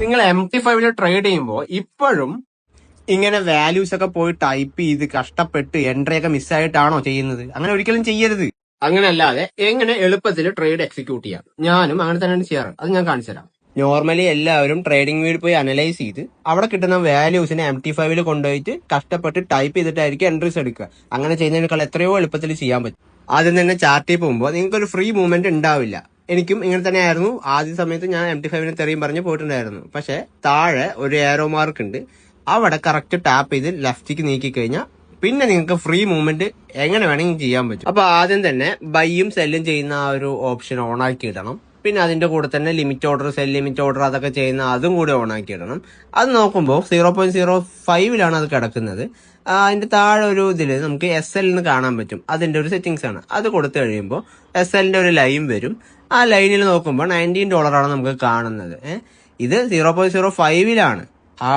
നിങ്ങൾ MT5 trade ചെയ്യുമ്പോൾ ഇപ്പോഴും ഇങ്ങനെ വാല്യൂസ് ഒക്കെ പോയി ടൈപ്പ് ചെയ്ത് കഷ്ടപ്പെട്ട് എൻട്രി ഒക്കെ മിസ്സായിട്ടാണോ ചെയ്യുന്നത്? അങ്ങനെ ഒരിക്കലും ചെയ്യരുത്. അങ്ങനെയല്ലാതെ എങ്ങനെ എളുപ്പത്തിൽ ട്രേഡ് എക്സിക്യൂട്ട് ചെയ്യാം, ഞാനും അങ്ങനെ തന്നെയാണ് ചെയ്യാറ്. അത് ഞാൻ കാണിച്ചു തരാം. നോർമലി എല്ലാവരും ട്രേഡിംഗ് വീഡിയോ പോയി അനലൈസ് ചെയ്ത് അവിടെ കിട്ടുന്ന വാല്യൂസിനെ MT5 കൊണ്ടുപോയിട്ട് കഷ്ടപ്പെട്ട് ടൈപ്പ് ചെയ്തിട്ടായിരിക്കും എൻട്രീസ് എടുക്കുക. അങ്ങനെ ചെയ്യുന്നതിനേക്കാൾ എത്രയോ എളുപ്പത്തിൽ ചെയ്യാൻ പറ്റും. ആദ്യം തന്നെ ചാർട്ടിൽ പോകുമ്പോൾ നിങ്ങൾക്ക് ഒരു ഫ്രീ മൂവ്മെന്റ് ഉണ്ടാവില്ല. എനിക്കും ഇങ്ങനെ തന്നെയായിരുന്നു. ആദ്യ സമയത്ത് ഞാൻ MT5 തെറിയും പറഞ്ഞ് പോയിട്ടുണ്ടായിരുന്നു. പക്ഷെ താഴെ ഒരു ഏറോ മാർക്ക് ഉണ്ട്, അവിടെ കറക്റ്റ് ടാപ്പ് ചെയ്ത് ലെഫ്റ്റിക്ക് നീക്കി കഴിഞ്ഞാൽ പിന്നെ നിങ്ങൾക്ക് ഫ്രീ മൂവ്മെന്റ് എങ്ങനെ വേണമെങ്കിൽ ചെയ്യാൻ പറ്റും. അപ്പൊ ആദ്യം തന്നെ ബൈയും സെല്ലും ചെയ്യുന്ന ആ ഒരു ഓപ്ഷൻ ഓൺ ആക്കി ഇടണം. പിന്നെ അതിന്റെ കൂടെ തന്നെ limit order, cell limit order അതൊക്കെ ചെയ്യുന്ന അതും കൂടി ഓൺ ആക്കി ഇടണം. അത് നോക്കുമ്പോൾ 0.05 അത് കിടക്കുന്നത്. അതിന്റെ താഴെ ഒരു ഇതിൽ നമുക്ക് SL കാണാൻ പറ്റും. അതിന്റെ ഒരു സെറ്റിംഗ്സ് ആണ്. അത് കൊടുത്തു കഴിയുമ്പോൾ SL ഒരു ലൈൻ വരും. ആ ലൈനിൽ നോക്കുമ്പോൾ $19 നമുക്ക് കാണുന്നത്. ഇത് 0.05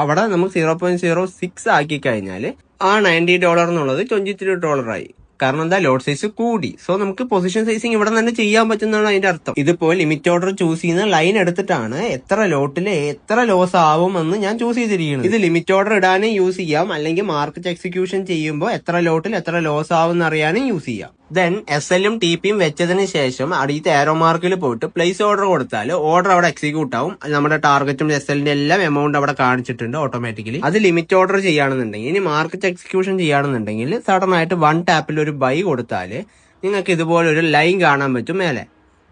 അവിടെ നമുക്ക് 0.06 ആക്കി കഴിഞ്ഞാൽ ആ $90 എന്നുള്ളത് $23 ആയി. കാരണം എന്താ, ലോഡ് സൈസ് കൂടി. സോ നമുക്ക് പൊസിഷൻ സൈസിങ് ഇവിടെ തന്നെ ചെയ്യാൻ പറ്റുന്നതാണ് അതിന്റെ അർത്ഥം. ഇതിപ്പോ ലിമിറ്റ് ഓർഡർ ചൂസ് ചെയ്യുന്ന ലൈൻ എടുത്തിട്ടാണ് എത്ര ലോട്ടില് എത്ര ലോസ് ആവും എന്ന് ഞാൻ ചൂസ് ചെയ്തിരിക്കുന്നത്. ഇത് ലിമിറ്റ് ഓർഡർ ഇടാനും യൂസ് ചെയ്യാം, അല്ലെങ്കിൽ മാർക്കറ്റ് എക്സിക്യൂഷൻ ചെയ്യുമ്പോൾ എത്ര ലോട്ടിൽ എത്ര ലോസ് ആവും എന്ന് അറിയാനും യൂസ് ചെയ്യാം. ദെൻ SLും TPയും വെച്ചതിന് ശേഷം അടിയത്തെ ആരോ മാർക്കിൽ പോയിട്ട് പ്ലേസ് ഓർഡർ കൊടുത്താൽ ഓർഡർ അവിടെ എക്സിക്യൂട്ട് ആവും. നമ്മുടെ ടാർഗറ്റും SLന്റെ എല്ലാം എമൗണ്ട് അവിടെ കാണിച്ചിട്ടുണ്ട് ഓട്ടോമാറ്റിക്കലി. അത് ലിമിറ്റ് ഓർഡർ ചെയ്യുകയാണെന്നുണ്ടെങ്കിൽ, ഇനി മാർക്കറ്റ് എക്സിക്യൂഷൻ ചെയ്യുകയാണെന്നുണ്ടെങ്കിൽ സഡൻ ആയിട്ട് വൺ ടാപ്പിൽ ഒരു ബൈ കൊടുത്താൽ നിങ്ങൾക്ക് ഇതുപോലെ ഒരു ലൈൻ കാണാൻ പറ്റും മേലെ.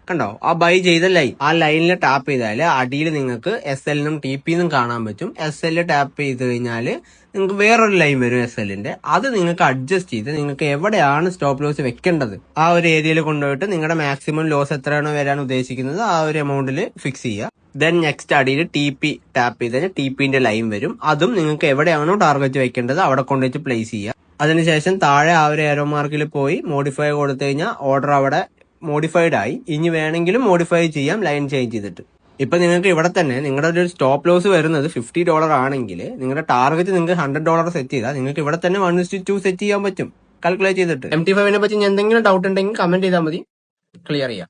കണ്ടോ, ആ ബൈ ചെയ്ത ലൈൻ, ആ ലൈനിൽ ടാപ്പ് ചെയ്താൽ അടിയിൽ നിങ്ങൾക്ക് SLനും TPന്നും കാണാൻ പറ്റും. SL ടാപ്പ് ചെയ്ത് കഴിഞ്ഞാൽ നിങ്ങൾക്ക് വേറൊരു ലൈൻ വരും SLന്റെ. അത് നിങ്ങൾക്ക് അഡ്ജസ്റ്റ് ചെയ്ത് നിങ്ങൾക്ക് എവിടെയാണ് സ്റ്റോപ്പ് ലോസ് വെക്കേണ്ടത് ആ ഒരു ഏരിയയിൽ കൊണ്ടുപോയിട്ട് നിങ്ങളുടെ മാക്സിമം ലോസ് എത്രയാണോ വരാൻ ഉദ്ദേശിക്കുന്നത് ആ ഒരു എമൗണ്ടിൽ ഫിക്സ് ചെയ്യുക. ദെൻ നെക്സ്റ്റ് അടിയിൽ TP ടാപ്പ് ചെയ്താൽ TPന്റെ ലൈൻ വരും. അതും നിങ്ങൾക്ക് എവിടെയാണോ ടാർഗറ്റ് വെക്കേണ്ടത് അവിടെ കൊണ്ടുപോയിട്ട് പ്ലേസ് ചെയ്യുക. അതിനുശേഷം താഴെ ആ ഒരു ഏരോ മാർക്കിൽ പോയി മോഡിഫൈ കൊടുത്തു കഴിഞ്ഞാൽ ഓർഡർ അവിടെ മോഡിഫൈഡ് ആയി. ഇനി വേണമെങ്കിലും മോഡിഫൈ ചെയ്യാം ലൈൻ ചേഞ്ച് ചെയ്തിട്ട്. ഇപ്പൊ നിങ്ങൾക്ക് ഇവിടെ തന്നെ നിങ്ങളുടെ ഒരു സ്റ്റോപ്പ് ലോസ് വരുന്നത് $50 ആണെങ്കിൽ നിങ്ങളുടെ ടാർഗറ്റ് നിങ്ങൾക്ക് $100 സെറ്റ് ചെയ്താൽ നിങ്ങൾക്ക് ഇവിടെ തന്നെ 1:2 സെറ്റ് ചെയ്യാൻ പറ്റും കാൽക്കുലേറ്റ് ചെയ്തിട്ട്. MT5 പറ്റി എന്തെങ്കിലും ഡൗട്ട് ഉണ്ടെങ്കിൽ കമന്റ് ചെയ്താൽ മതി, ക്ലിയർ ചെയ്യാം.